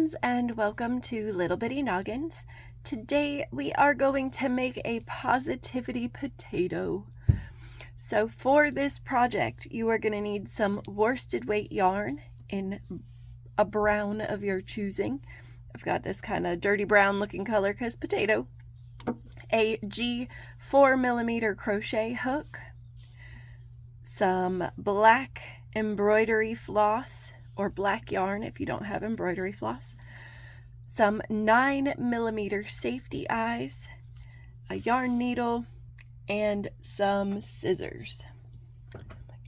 friends, and welcome to Little Bitty Noggins. Today we are going to make a positivity potato. So for this project you are going to need some worsted weight yarn in a brown of your choosing. I've got this kind of dirty brown looking color because potato. A G 4mm crochet hook, some black embroidery floss or black yarn if you don't have embroidery floss, some 9mm safety eyes, a yarn needle, and some scissors.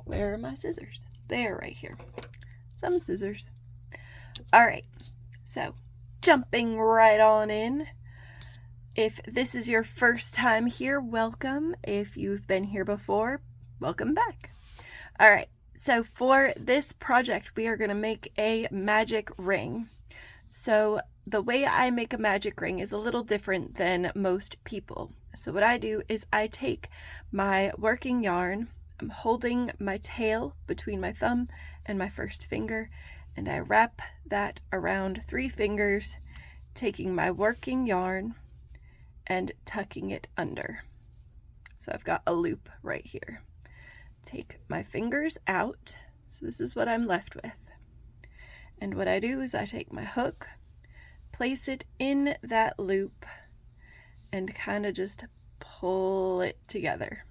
Where are my scissors? They're right here. Some scissors. Alright, so jumping right on in. If this is your first time here, welcome. If you've been here before, welcome back. Alright, so for this project, we are going to make a magic ring. So the way I make a magic ring is a little different than most people. So what I do is I take my working yarn, I'm holding my tail between my thumb and my first finger, and I wrap that around 3 fingers, taking my working yarn and tucking it under. So I've got a loop right here. Take my fingers out, so this is what I'm left with. And what I do is I take my hook, place it in that loop, and kind of just pull it together.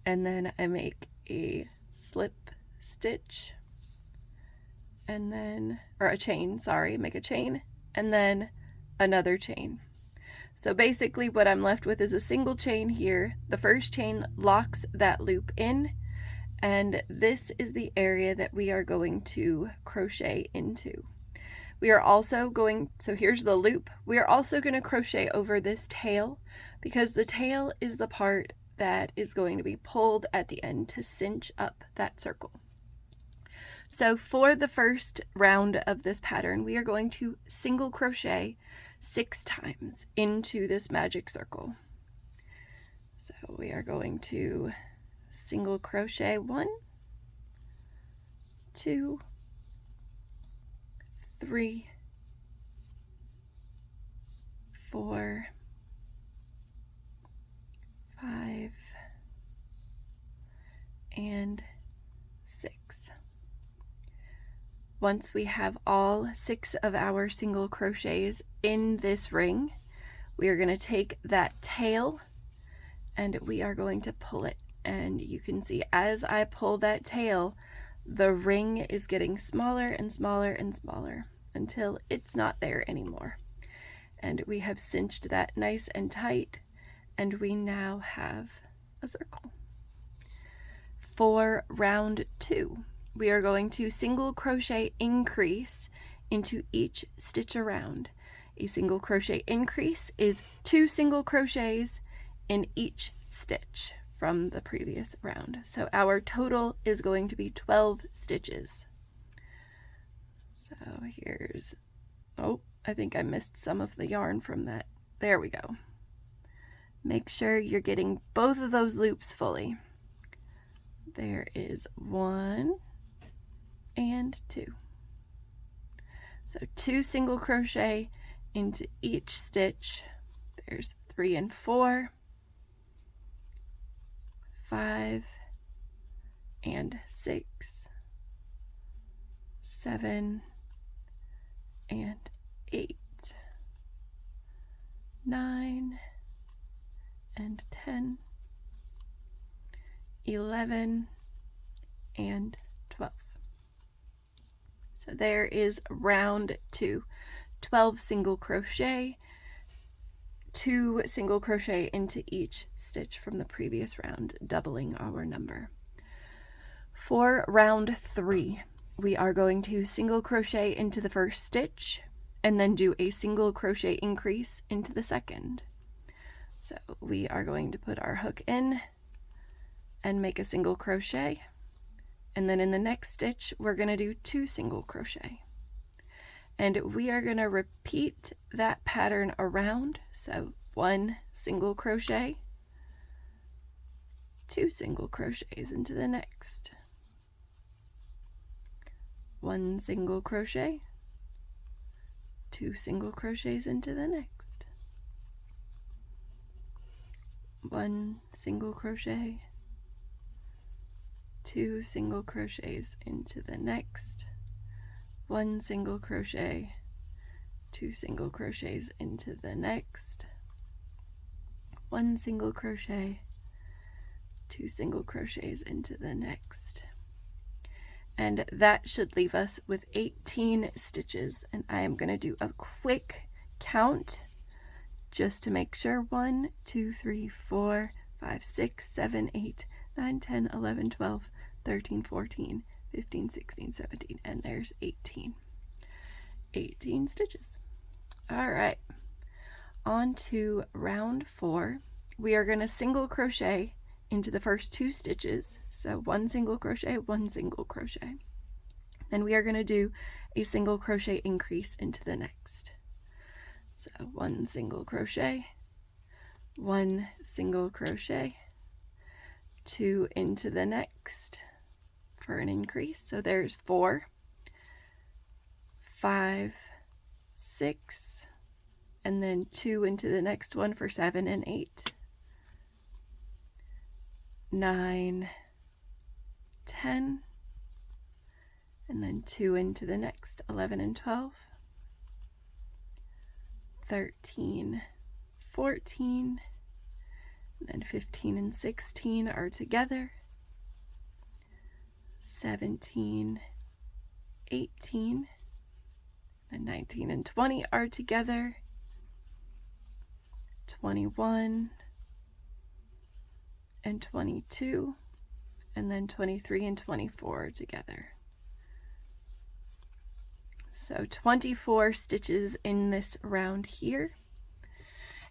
And then I make a slip stitch, and then, or a chain, sorry, make a chain, and then another chain. So basically what I'm left with is a single chain here. The first chain locks that loop in, and this is the area that we are going to crochet into. We are also going, so here's the loop. We are also going to crochet over this tail because the tail is the part that is going to be pulled at the end to cinch up that circle. So for the first round of this pattern, we are going to single crochet 6 times into this magic circle. So we are going to single crochet 1, 2, 3, 4, 5, and 6. Once we have all 6 of our single crochets in this ring, we are going to take that tail and we are going to pull it. And you can see as I pull that tail, the ring is getting smaller and smaller and smaller until it's not there anymore. And we have cinched that nice and tight, and we now have a circle. For round 2, we are going to single crochet increase into each stitch around. A single crochet increase is 2 single crochets in each stitch from the previous round. So our total is going to be 12 stitches. So here's, oh, I think I missed some of the yarn from that. There we go. Make sure you're getting both of those loops fully. There is 1 and 2. So 2 single crochet into each stitch. There's 3 and 4, 5 and 6, 7 and 8, 9 and 10, 11 and 12. So there is round 2, 12 single crochet, 2 single crochet into each stitch from the previous round, doubling our number. For round 3, we are going to single crochet into the first stitch and then do a single crochet increase into the second. So we are going to put our hook in and make a single crochet, and then in the next stitch we're going to do 2 single crochet, and we are going to repeat that pattern around. So 1 single crochet, 2 single crochets into the next, 1 single crochet, 2 single crochets into the next, 1 single crochet, 2 single crochets into the next, 1 single crochet, 2 single crochets into the next, 1 single crochet, 2 single crochets into the next. And that should leave us with 18 stitches. And I am going to do a quick count just to make sure. 1, 2, 3, 4, 5, 6, 7, 8, 9, 10, 11, 12, 13, 14, 15, 16, 17, and there's 18. 18 stitches. All right, on to round 4. We are going to single crochet into the first 2 stitches. So 1 single crochet, 1 single crochet. Then we are going to do a single crochet increase into the next. So 1 single crochet, 1 single crochet, 2 into the next for an increase. So there's 4, 5, 6, and then 2 into the next one for 7 and 8, 9, 10, and then 2 into the next, 11 and 12, 13, 14, and then 15 and 16 are together, 17, 18, then 19 and 20 are together, 21 and 22, and then 23 and 24 are together. So 24 stitches in this round here.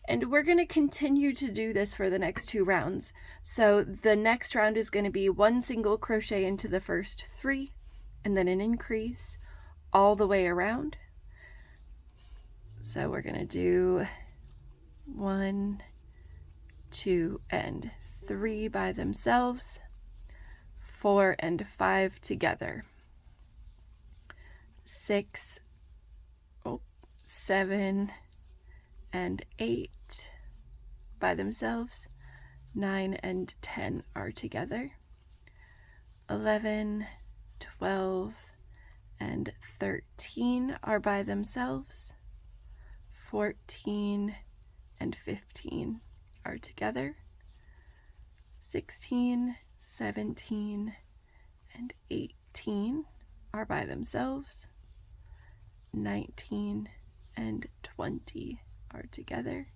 And we're going to continue to do this for the next 2 rounds. So the next round is going to be 1 single crochet into the first 3, and then an increase all the way around. So we're going to do 1, 2, and 3 by themselves, 4 and 5 together, 6, 7, and 8 by themselves, 9 and 10 are together, 11, 12, and 13 are by themselves, 14 and 15 are together, 16, 17, and 18 are by themselves, 19 and 20 are together,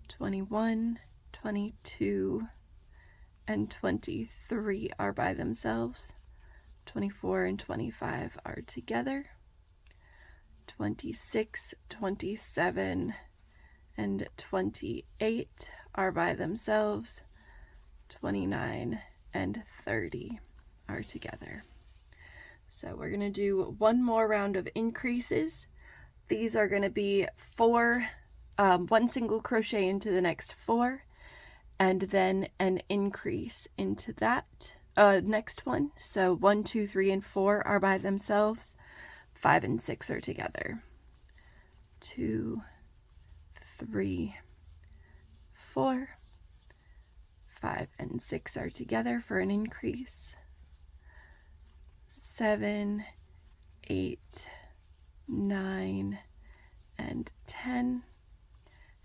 21, 22, and 23 are by themselves, 24 and 25 are together, 26, 27, and 28 are by themselves, 29 and 30 are together. So we're going to do one more round of increases. These are going to be 1 single crochet into the next 4, and then an increase into that next one. So 1, 2, 3, and 4 are by themselves, 5 and 6 are together, 2, 3, 4, 5 and 6 are together for an increase, 7, 8, 9, and 10,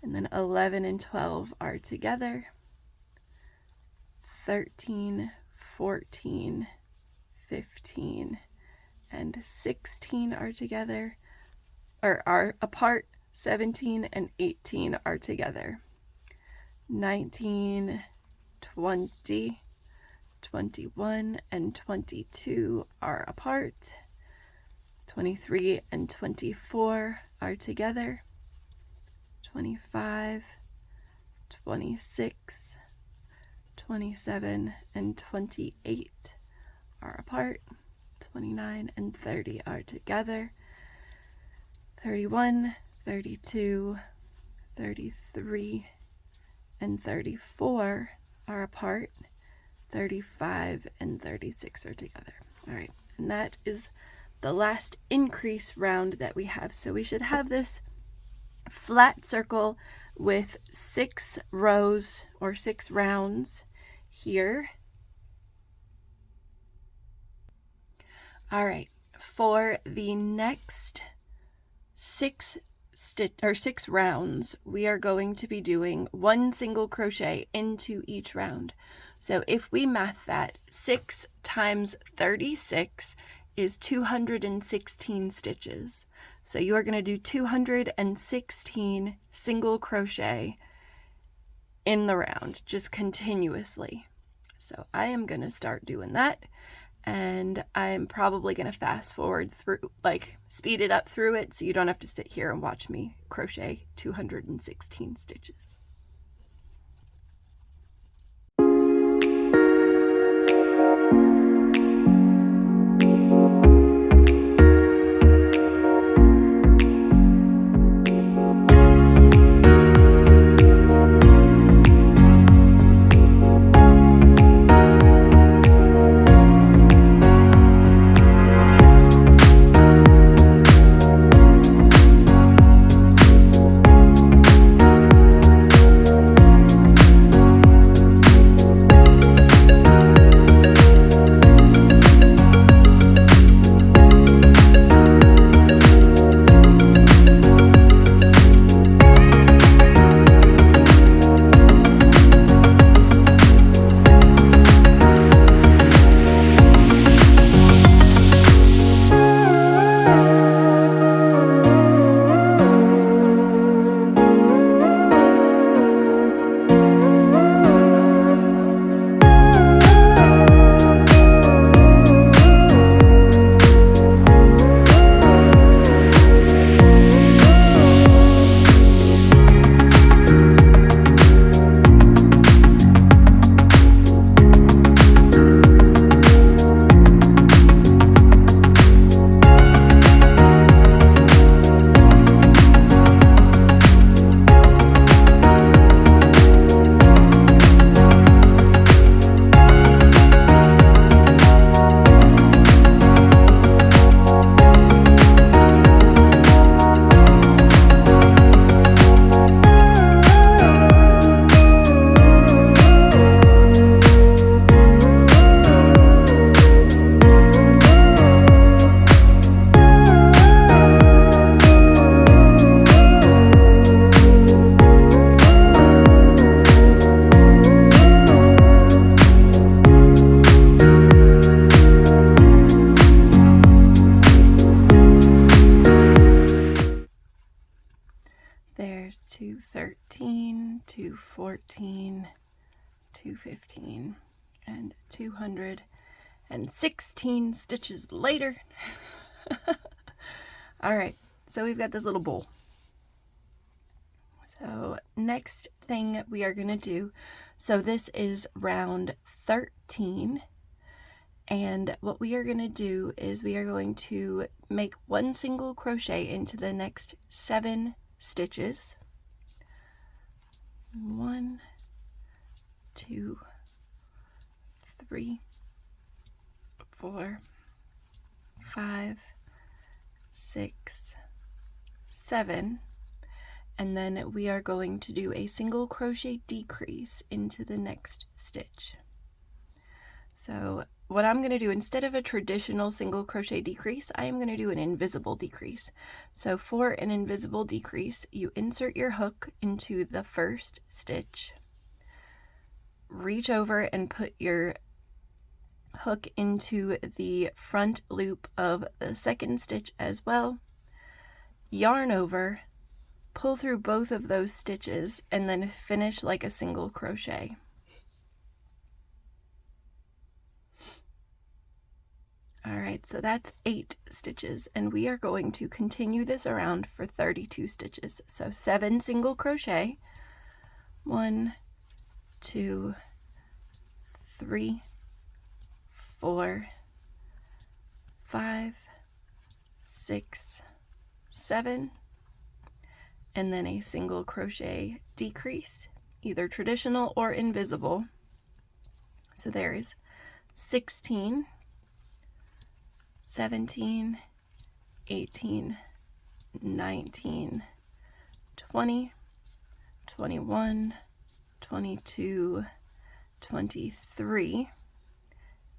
and then 11 and 12 are together, 13, 14, 15, and 16 are together, or are apart, 17 and 18 are together, 19, 20, 21, and 22 are apart, 23 and 24 are together, 25, 26, 27, and 28 are apart, 29 and 30 are together, 31, 32, 33, and 34 are apart, 35 and 36 are together. All right, and that is the last increase round that we have. So we should have this flat circle with 6 rows or 6 rounds here. All right, for the next 6 rounds, we are going to be doing 1 single crochet into each round. So if we math that, 6 times 36 is 216 stitches. So you are going to do 216 single crochet in the round, just continuously. So I am going to start doing that, and I'm probably going to fast forward through, like speed it up through it, so you don't have to sit here and watch me crochet 216 stitches. There's 213, 214, 215, and 216 stitches later. All right, so we've got this little bowl. So next thing we are going to do, so this is round 13, and what we are going to do is we are going to make 1 single crochet into the next 7 stitches. 1, 2, 3, 4, 5, 6, 7, and then we are going to do a single crochet decrease into the next stitch. So what I'm going to do, instead of a traditional single crochet decrease, I am going to do an invisible decrease. So for an invisible decrease, you insert your hook into the first stitch, reach over and put your hook into the front loop of the second stitch as well, yarn over, pull through both of those stitches, and then finish like a single crochet. All right, so that's 8 stitches, and we are going to continue this around for 32 stitches. So 7 single crochet, 1, 2, 3, 4, 5, 6, 7, and then a single crochet decrease, either traditional or invisible. So there is 16, 17, 18, 19, 20, 21, 22, 23,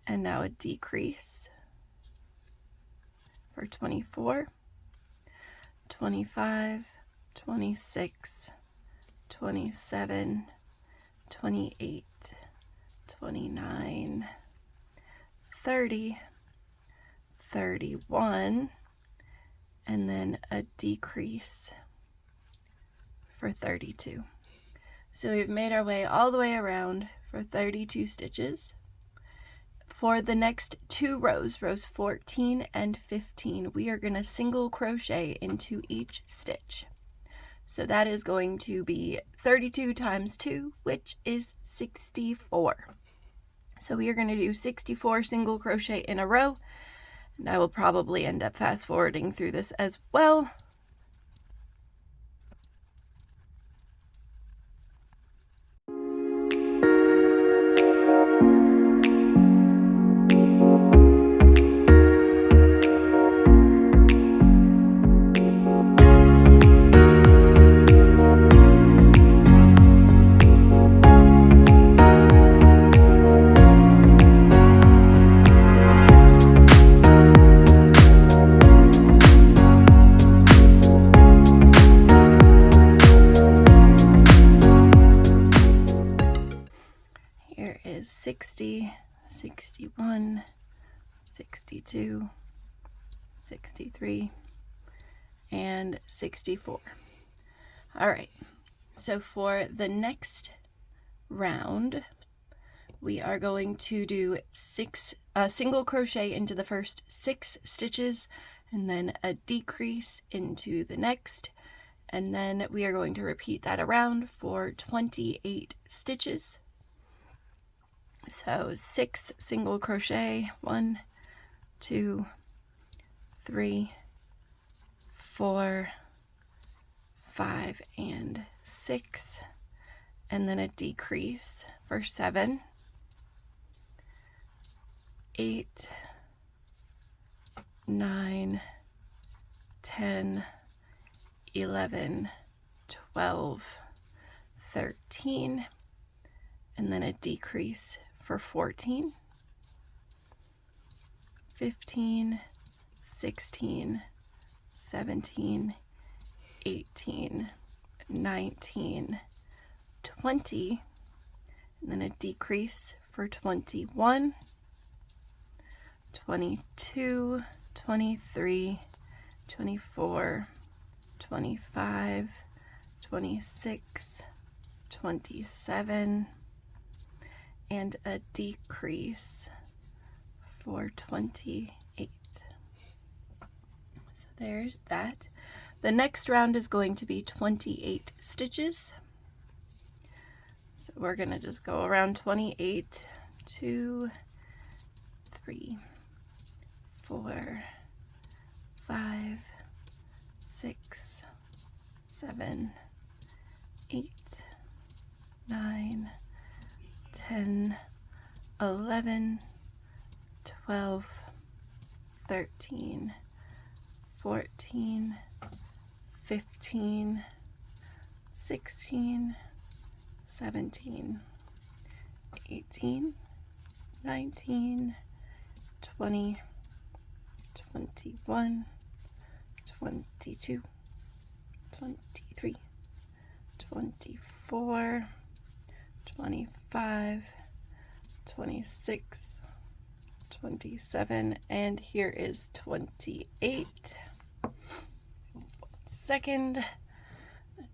and now a decrease for 24, 25, 26, 27, 28, 29, 30, 31, and then a decrease for 32. So we've made our way all the way around for 32 stitches. For the next 2 rows, rows 14 and 15, we are going to single crochet into each stitch. So that is going to be 32 times 2, which is 64. So we are going to do 64 single crochet in a row, and I will probably end up fast forwarding through this as well. Here is 60, 61, 62, 63, and 64. All right, so for the next round, we are going to do single crochet into the first 6 stitches, and then a decrease into the next, and then we are going to repeat that around for 28 stitches. So 6 single crochet, 1, 2, 3, 4, 5, and 6, and then a decrease for 7, 8, 9, 10, 11, 12, 13, and then a decrease for 14, 15, 16, 17, 18, 19, 20, and then a decrease for 21, 22, 23, 24, 25, 26, 27, and a decrease for 28. So there's that. The next round is going to be 28 stitches. So we're going to just go around 28, 2, 3, 4, 5, 6, 7, 8, 9, 10, 11, 12, 13, 14, 15, 16, 17, 18, 19, 20, 21, 22, 23, 24, 25, 26, 27, and here is 28. 1 second.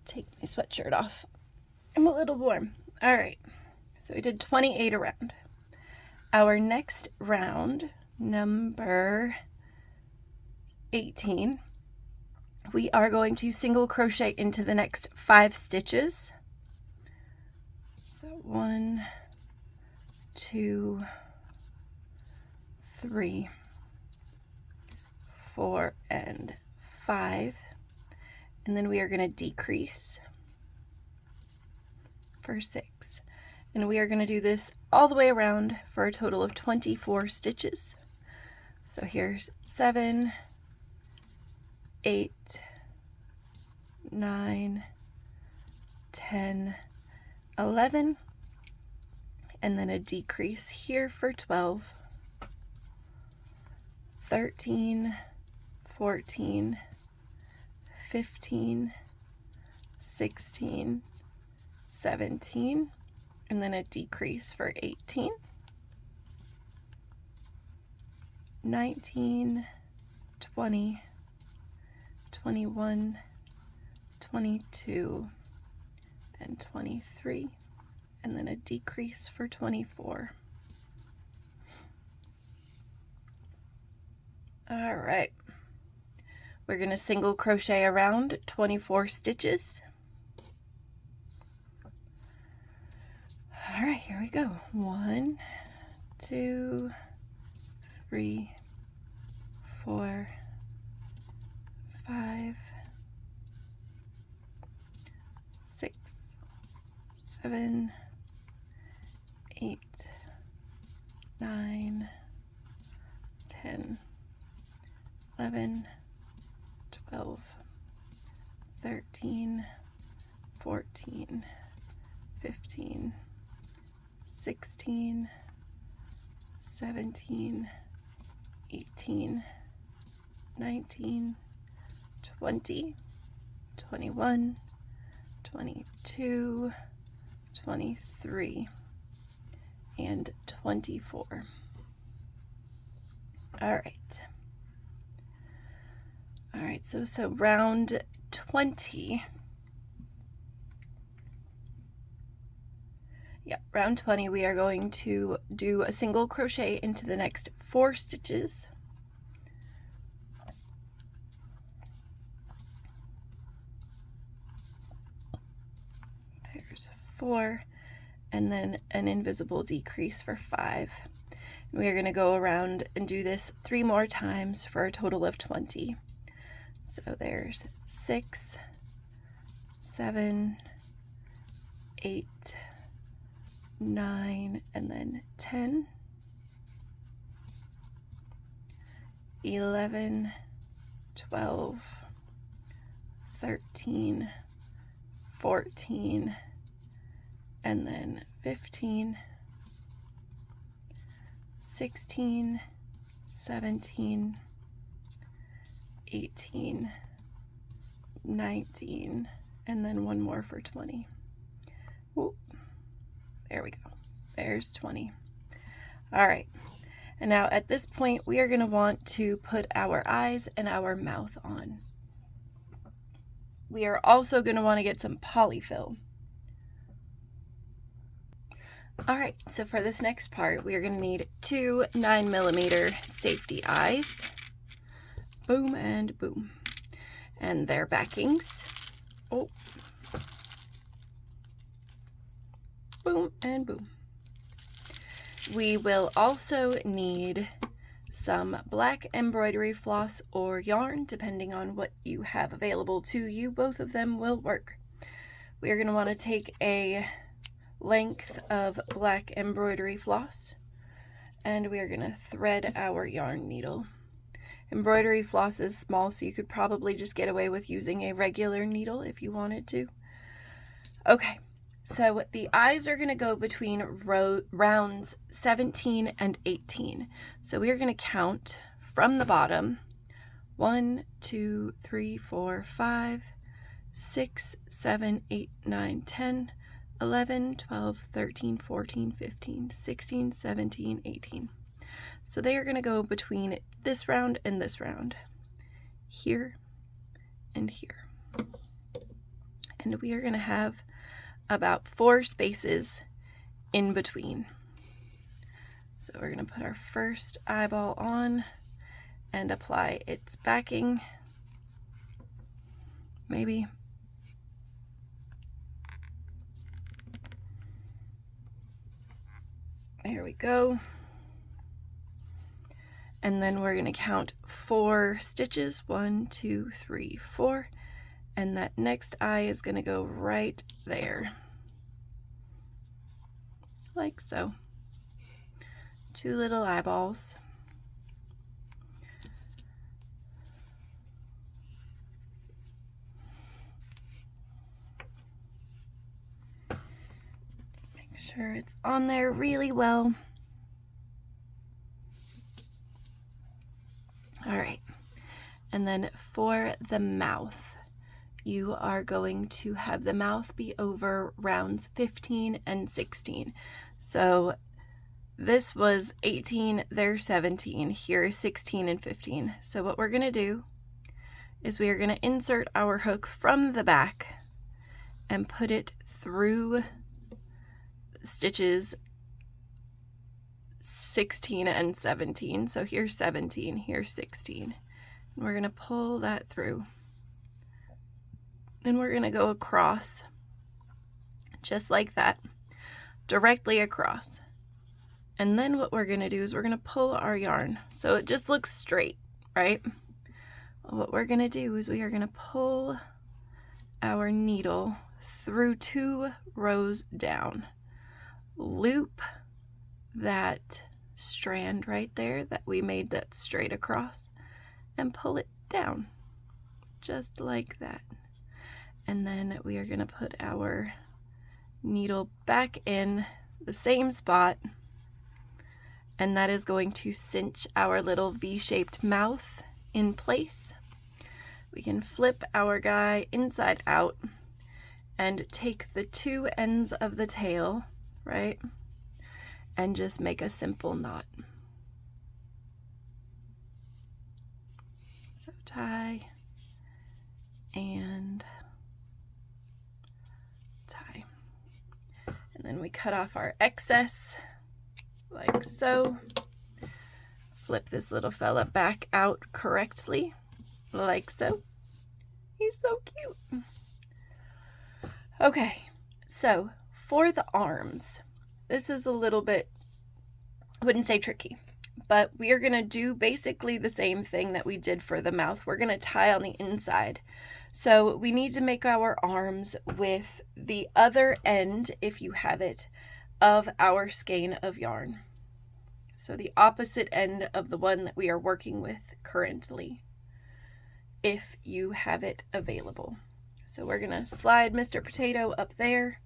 Take my sweatshirt off. I'm a little warm. All right, so we did 28 around. Our next round, number 18, we are going to single crochet into the next 5 stitches. So 1, 2, 3, 4, and 5, and then we are going to decrease for 6, and we are going to do this all the way around for a total of 24 stitches. So here's 7, 8, 9, 10, 11, and then a decrease here for 12, 13, 14, 15, 16, 17, and then a decrease for 18, 19, 20, 21, 22, and 23, and then a decrease for 24. All right, we're going to single crochet around 24 stitches. All right, here we go. 1, 2, 3, 4, 5, 6, 7, 8, 9, 10, 11, 12, 13, 14, 15, 16, 17, 18, 19, 20, 21, 22, 23, and 24. All right, so round 20. Yep, round 20, we are going to do a single crochet into the next 4 stitches. There's 4, and then an invisible decrease for 5. We are going to go around and do this 3 more times for a total of 20. So there's 6, 7, 8, 9, and then 10, 11, 12, 13, 14, and then 15, 16, 17, 18, 19, and then one more for 20. Whoop. There we go. There's 20. All right. And now at this point, we are going to want to put our eyes and our mouth on. We are also going to want to get some polyfil. All right, so for this next part, we are going to need 2 9mm safety eyes. Boom and boom. And their backings. Oh. Boom and boom. We will also need some black embroidery floss or yarn, depending on what you have available to you. Both of them will work. We are going to want to take a length of black embroidery floss, and we are going to thread our yarn needle. Embroidery floss is small, so you could probably just get away with using a regular needle if you wanted to. Okay. So the eyes are going to go between rounds 17 and 18. So we are going to count from the bottom. 1, 2, 3, 4, 5, 6, 7, 8, 9, 10, 11, 12, 13, 14, 15, 16, 17, 18. So they are going to go between this round and this round. Here and here. And we are going to have about 4 spaces in between. So we're going to put our first eyeball on and apply its backing. Maybe. There we go. And then we're going to count 4 stitches. 1, 2, 3, 4. And that next eye is going to go right there. Like so. 2 little eyeballs. sure it's on there really well. All right, and then for the mouth, you are going to have the mouth be over rounds 15 and 16. So this was 18, there's 17, here is 16 and 15. So what we're going to do is we are going to insert our hook from the back and put it through stitches 16 and 17. So here's 17, here's 16. And we're going to pull that through. And we're going to go across just like that, directly across. And then what we're going to do is we're going to pull our yarn so it just looks straight, right? What we're going to do is we are going to pull our needle through 2 rows down, loop that strand right there that we made that straight across, and pull it down just like that. And then we are going to put our needle back in the same spot, and that is going to cinch our little V-shaped mouth in place. We can flip our guy inside out and take the 2 ends of the tail, right, and just make a simple knot. So tie and tie. And then we cut off our excess like so. Flip this little fella back out correctly like so. He's so cute. Okay, so for the arms, this is a little bit, I wouldn't say tricky, but we are going to do basically the same thing that we did for the mouth. We're going to tie on the inside. So we need to make our arms with the other end, if you have it, of our skein of yarn. So the opposite end of the one that we are working with currently, if you have it available. So we're going to slide Mr. Potato up there,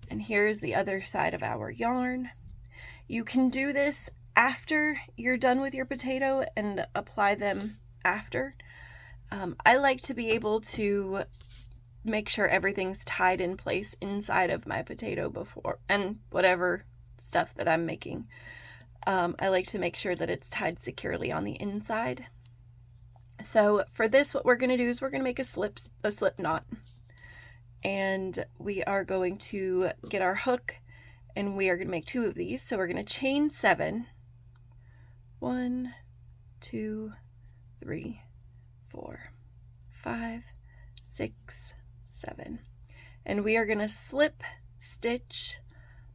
and here's the other side of our yarn. You can do this after you're done with your potato and apply them after. I like to be able to make sure everything's tied in place inside of my potato before, and whatever stuff that I'm making. I like to make sure that it's tied securely on the inside. So for this, what we're going to do is we're going to make a slip knot, and we are going to get our hook, and we are going to make 2 of these. So we're going to chain 7. 1, 2, 3, 4, 5, 6, 7. And we are going to slip stitch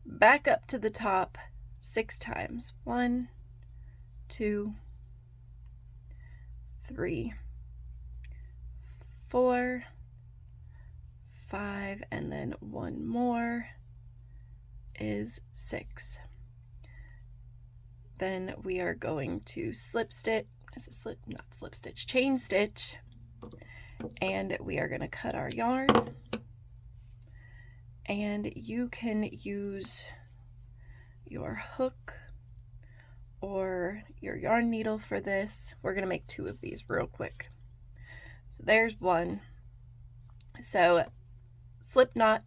back up to the top 6 times. 1, 2, 3, 4, 5, and then 1 more is 6. Then we are going to slip stitch, chain stitch, and we are going to cut our yarn. And you can use your hook or your yarn needle for this. We're going to make 2 of these real quick. So there's 1. So slip knot,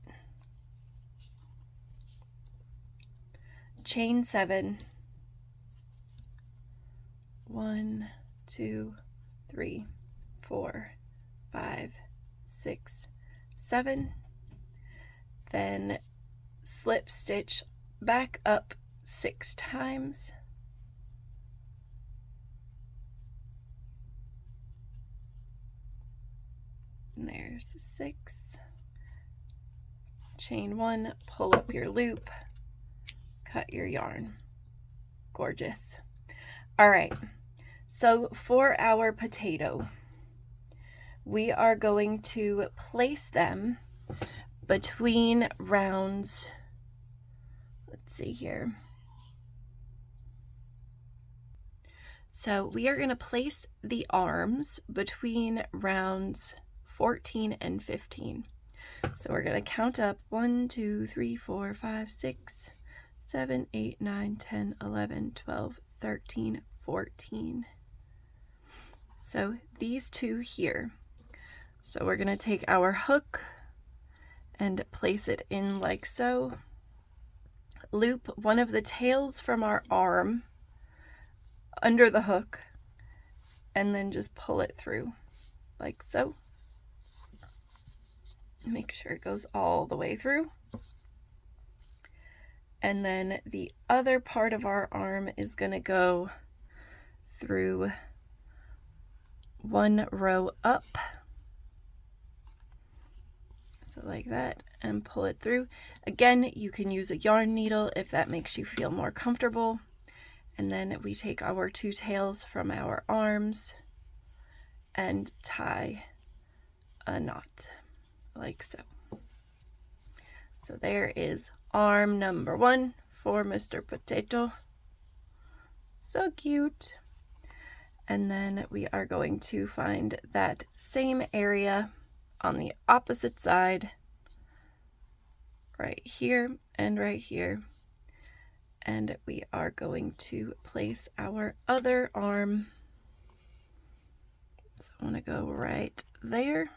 chain 7, 1, 2, 3, 4, 5, 6, 7. Then slip stitch back up 6 times. And there's 6. Chain 1, pull up your loop, cut your yarn. Gorgeous. All right, so for our potato, we are going to place them between rounds, let's see here. So we are going to place the arms between rounds 14 and 15. So we're going to count up 1, 2, 3, 4, 5, 6, 7, 8, 9, 10, 11, 12, 13, 14. So these two here. So we're going to take our hook and place it in like so. Loop one of the tails from our arm under the hook and then just pull it through like so. Make sure it goes all the way through. And then the other part of our arm is going to go through one row up. So like that, and pull it through. Again, you can use a yarn needle if that makes you feel more comfortable. And then we take our two tails from our arms and tie a knot like so. So there is arm number 1 for Mr. Potato. So cute. And then we are going to find that same area on the opposite side, right here and right here. And we are going to place our other arm. So I want to go right there.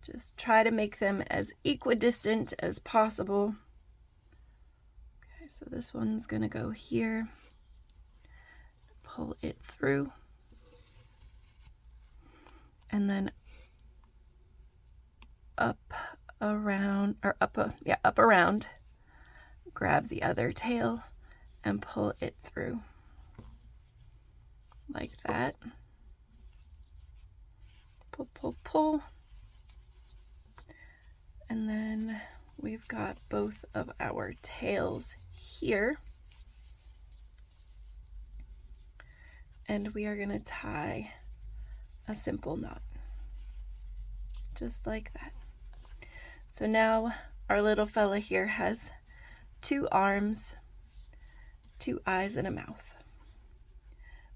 Just try to make them as equidistant as possible. Okay, so this one's going to go here. Pull it through. And then up around, or up around. Grab the other tail and pull it through. Like that. Pull, pull, pull. And then we've got both of our tails here. And we are going to tie a simple knot. Just like that. So now our little fella here has 2 arms, 2 eyes, and a mouth.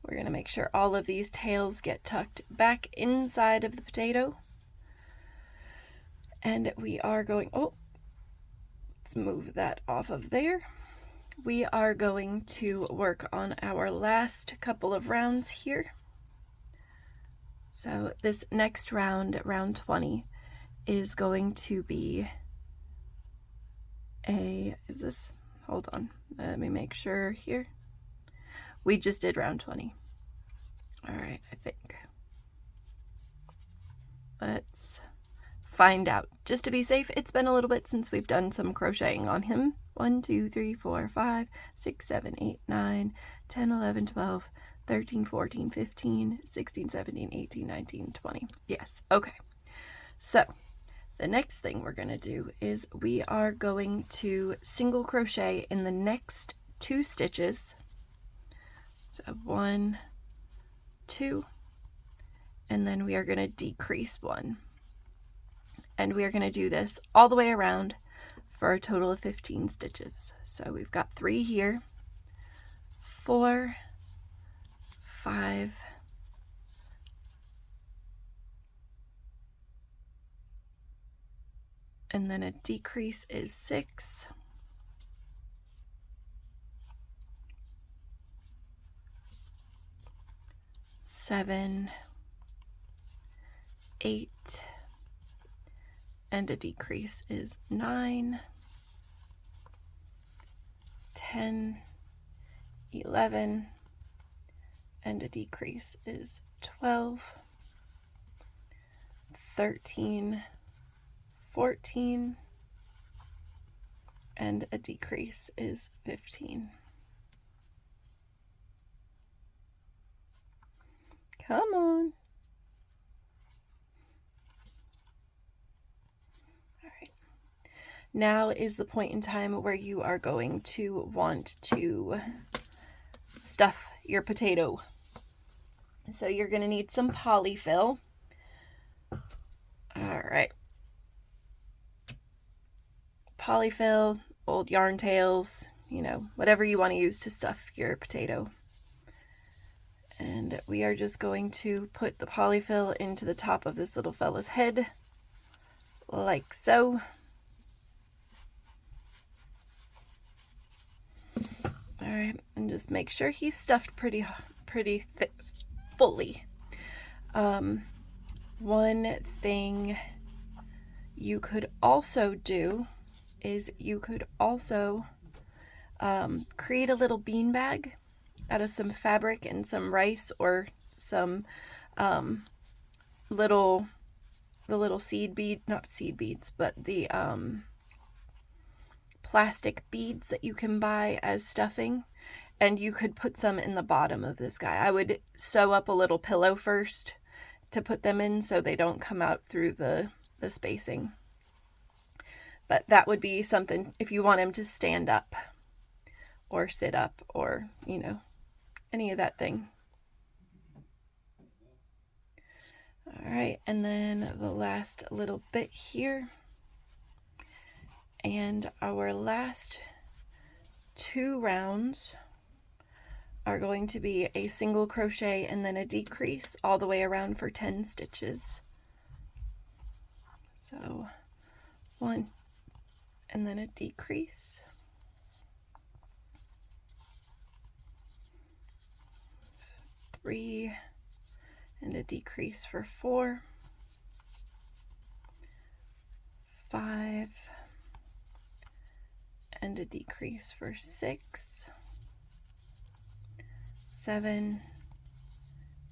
We're going to make sure all of these tails get tucked back inside of the potato. And we are going, let's move that off of there. We are going to work on our last couple of rounds here. So this next round, round 20, is going to be hold on, let me make sure here. We just did round 20. All right, I think. Let's find out. Just to be safe, it's been a little bit since we've done some crocheting on him. 1, 2, 3, 4, 5, 6, 7, 8, 9, 10, 11, 12, 13, 14, 15, 16, 17, 18, 19, 20. Yes, okay. So the next thing we're going to do is we are going to single crochet in the next 2 stitches. So 1, 2, and then we are going to decrease 1. And we are going to do this all the way around for a total of 15 stitches. So we've got 3 here, 4, 5, and then a decrease is 6, 7, 8, and a decrease is 9, 10, 11, and a decrease is 12, 13, 14, and a decrease is 15. Come on. All right. Now is the point in time where you are going to want to stuff your potato. So you're going to need some polyfil. All right. Polyfil, old yarn tails, whatever you want to use to stuff your potato. And we are just going to put the polyfil into the top of this little fella's head, like so. All right, and just make sure he's stuffed pretty fully. One thing you could also do is you could also create a little bean bag out of some fabric and some rice, or some little seed bead, not seed beads, but the plastic beads that you can buy as stuffing, and you could put some in the bottom of this guy. I would sew up a little pillow first to put them in so they don't come out through the spacing. But that would be something if you want him to stand up or sit up, or, you know, any of that thing. All right, and then the last little bit here. And our last 2 rounds are going to be a single crochet and then a decrease all the way around for 10 stitches. So 1 and then a decrease. 3 and a decrease for 4. 5 and a decrease for 6. 7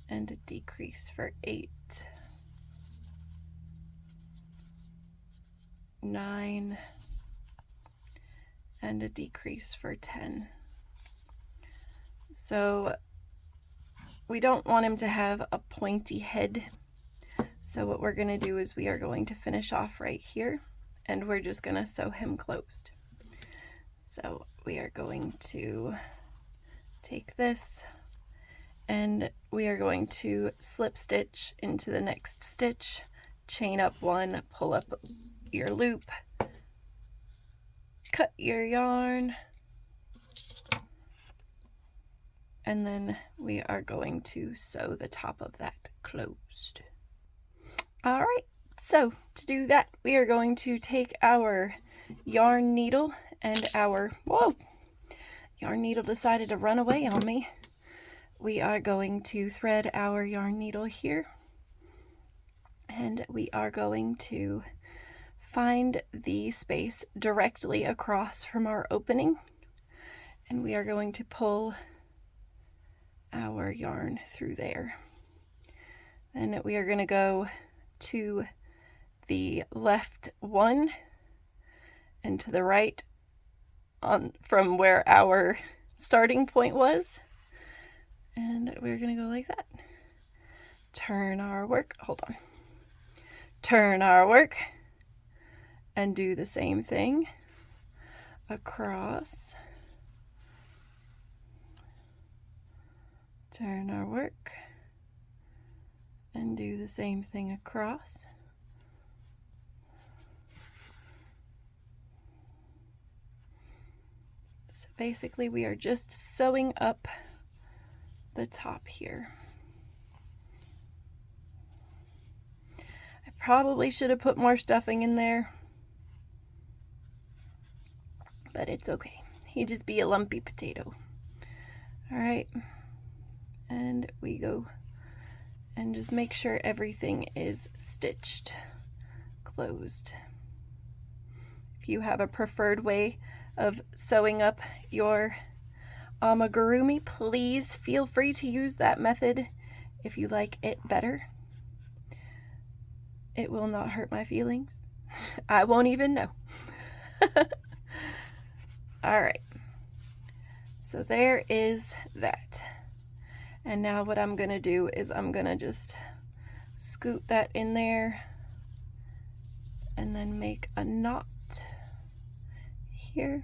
and a decrease for 8. 9 and a decrease for 10. So we don't want him to have a pointy head. So what we're going to do is we are going to finish off right here, and we're just going to sew him closed. So we are going to take this, and we are going to slip stitch into the next stitch, chain up 1, pull up your loop, cut your yarn, and then we are going to sew the top of that closed. All right, so to do that, we are going to take our yarn needle and our, whoa, yarn needle decided to run away on me. We are going to thread our yarn needle here, and we are going to find the space directly across from our opening, and we are going to pull our yarn through there. Then we are going to go to the left 1 and to the right on from where our starting point was, and we're going to go like that. Turn our work, hold on, turn our work and do the same thing across. Turn our work and do the same thing across. So basically we are just sewing up the top here. I probably should have put more stuffing in there, but it's okay. He'd just be a lumpy potato. All right, and we go and just make sure everything is stitched closed. If you have a preferred way of sewing up your amigurumi, please feel free to use that method if you like it better. It will not hurt my feelings. I won't even know. All right, so there is that. And now what I'm gonna do is I'm gonna just scoot that in there and then make a knot here.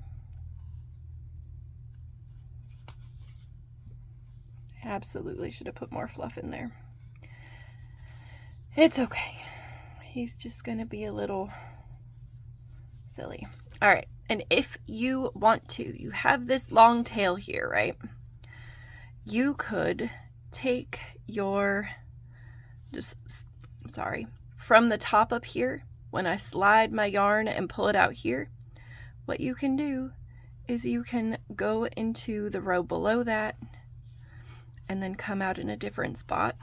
I absolutely should have put more fluff in there. It's okay. He's just gonna be a little silly. All right, and if you want to, you have this long tail here, right? You could take your, from the top up here, when I slide my yarn and pull it out here, what you can do is you can go into the row below that and then come out in a different spot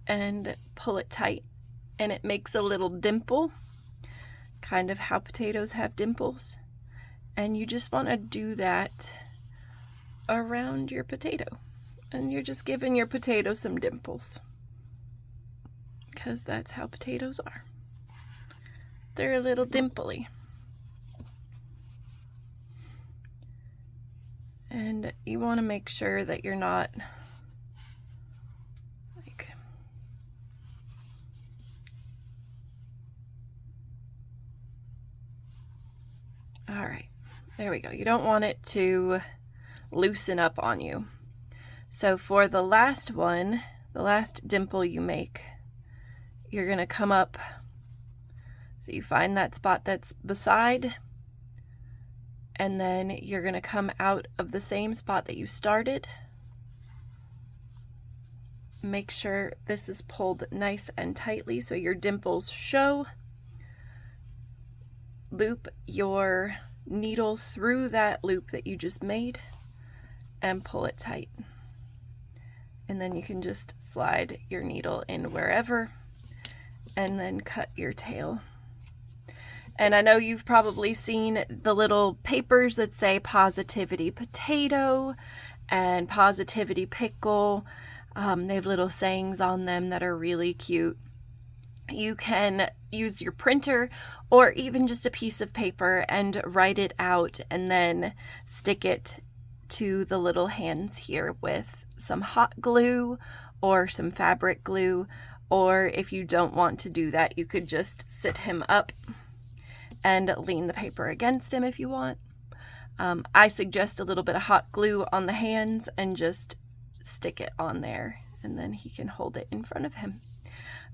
and pull it tight, and it makes a little dimple, kind of how potatoes have dimples. And you just want to do that around your potato, and you're just giving your potato some dimples, because that's how potatoes are. They're a little dimply. And you want to make sure that you're not like, all right, there we go. You don't want it to loosen up on you. So for the last one, the last dimple you make, you're going to come up, so you find that spot that's beside, and then you're going to come out of the same spot that you started. Make sure this is pulled nice and tightly so your dimples show. Loop your needle through that loop that you just made and pull it tight. And then you can just slide your needle in wherever and then cut your tail. And I know you've probably seen the little papers that say Positivity Potato and Positivity Pickle. They have little sayings on them that are really cute. You can use your printer or even just a piece of paper and write it out and then stick it to the little hands here with some hot glue or some fabric glue. Or if you don't want to do that, you could just sit him up and lean the paper against him if you want. I suggest a little bit of hot glue on the hands and just stick it on there, and then he can hold it in front of him.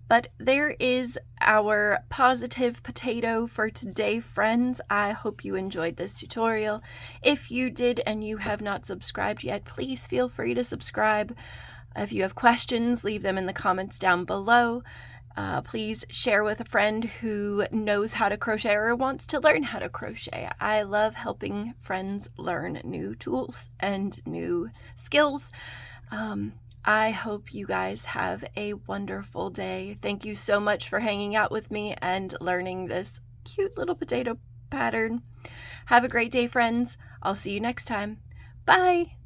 But there is our positive potato for today, friends. I hope you enjoyed this tutorial. If you did and you have not subscribed yet, please feel free to subscribe. If you have questions, leave them in the comments down below. Please share with a friend who knows how to crochet or wants to learn how to crochet. I love helping friends learn new tools and new skills. I hope you guys have a wonderful day. Thank you so much for hanging out with me and learning this cute little potato pattern. Have a great day, friends. I'll see you next time. Bye!